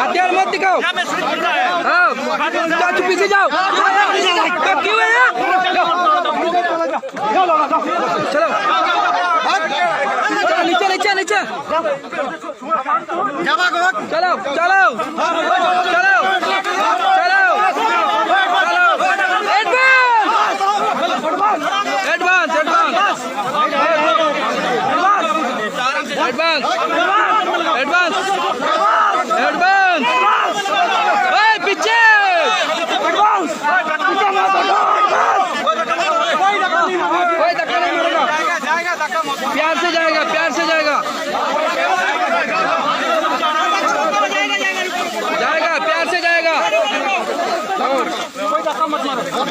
हथियार मत दिखाओ। हाँ पीछे जाओ। क्यों है चलो नीचे नीचे नीचे चलो चलो चलो चलो advance advance advance advance advance पीछे कोई धक्का नहीं मारेगा। प्यार से जाएगा प्यार से जाएगा जाएगा प्यार से जाएगा।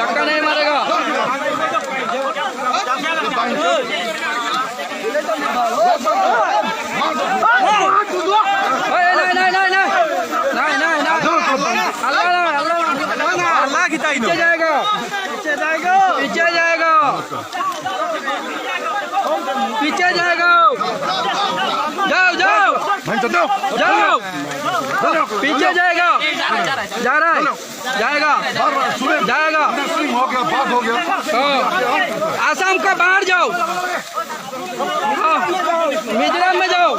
धक्का नहीं मारेगा। पीछे जाएगा पीछे जाएगा पीछे जाएगा पीछे जाएगा। जाओ जाओ जाओ पीछे जाएगा। जा रहा है जाएगा जाएगा। आसाम का बाहर जाओ मिजोरम में जाओ।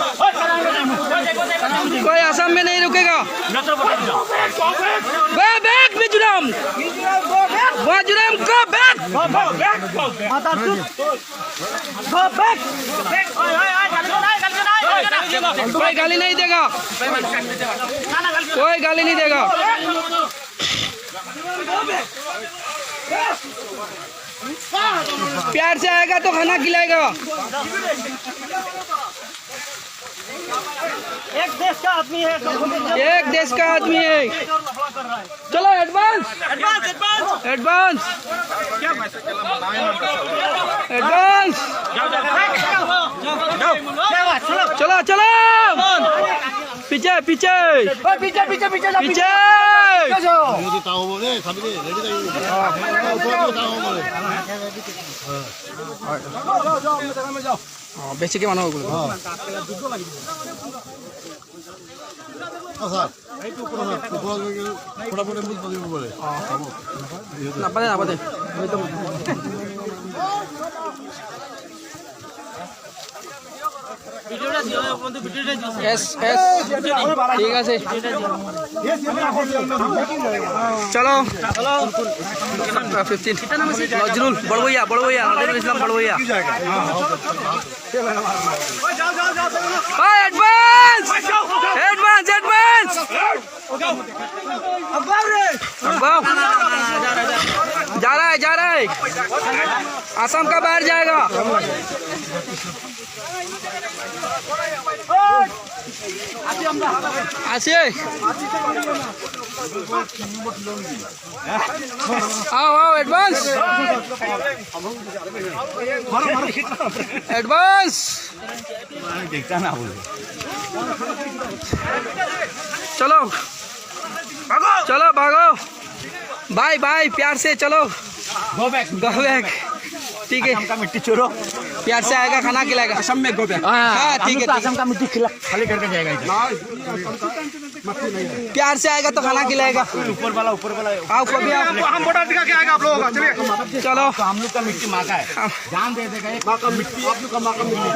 कोई आसाम में नहीं रुकेगा। बैक मिजोरम मिजोरम को बैक कोई गाली नहीं देगा कोई गाली नहीं देगा। प्यार से आएगा तो खाना खिलाएगा। एक देश का आदमी है एक देश का आदमी है। चलो एडवांस एडवांस एडवांस एडवांस चलो चलो पीछे पीछे पीछे पीछे पीछे पीछे বেশি কে মানো ওগুলো না পারে না পারে এস এস ঠিক আছে চলো 15 নজরুল বড় ভैया নজরুল ইসলাম বড় भैया एडवांस एडवांस एडवांस जा रहा है आसाम का बाहर जाएगा। आसिए आओ आओ एडवांस एडवांस चलो चलो भागो बाय बाय प्यार से चलो गो बैक ठीक है। का मिट्टी चोरो प्यार से आएगा खाना खिलाएगा। असम में गो बैक हाँ ठीक है असम का मिट्टी खिला खाली करके जाएगा। प्यार से आएगा तो खाना खिलाएगा। ऊपर वाला आओ कभी आओ हम बॉर्डर दिखा के आएगा आप लोगों का। चलिए चलो तो हम लोग का मिट्टी माँ का है जान दे देगा। एक माँ का मिट्टी आप लोग का माँ का मिट्टी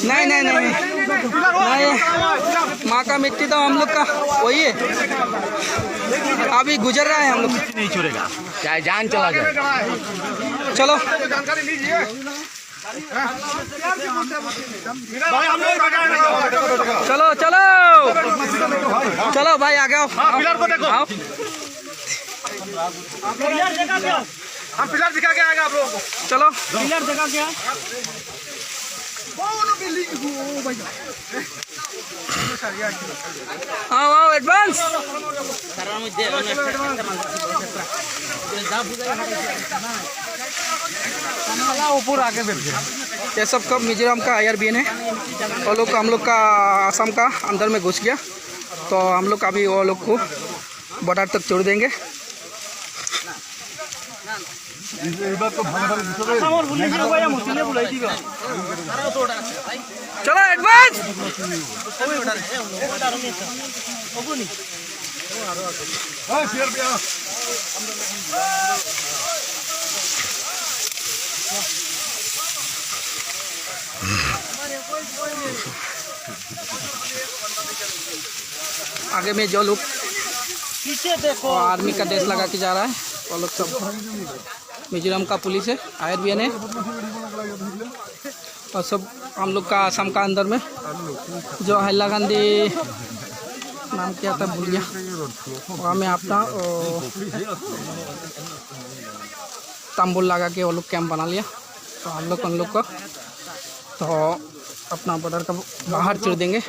नहीं नहीं नहीं माँ का मिट्टी तो हम लोग का वही है। अभी गुजर रहा है हम लोग नहीं छोड़ेगा चाहे जान चला जाए। चलो जानकारी लीजिए चलो चलो चलो भाई आगे आओ पिलर को देखो आओ हम पिलर दिखा के आएगा आप लोगों को। चलो पिलर दिखा के आओ आओ एडवांस ऊपर आके ये सब कब मिजोरम का IRBN है। वो लोग हम लोग का आसाम का अंदर में घुस गया तो हम लोग अभी वो लोग को बॉर्डर तक छोड़ देंगे। चलो एडवांस। आगे में जो लोग पीछे देखो आर्मी का ड्रेस लगा के जा रहा है वो लोग सब मिजोरम का पुलिस है, IRBN है। और सब हम लोग का आसाम का अंदर में जो हैला गांधी नाम क्या था भूल गया, वहाँ में अपना तंबू लगा के वो लोग कैंप बना लिया। तो हम लोग उन लोग को तो अपना बॉर्डर का बाहर छोड़ देंगे।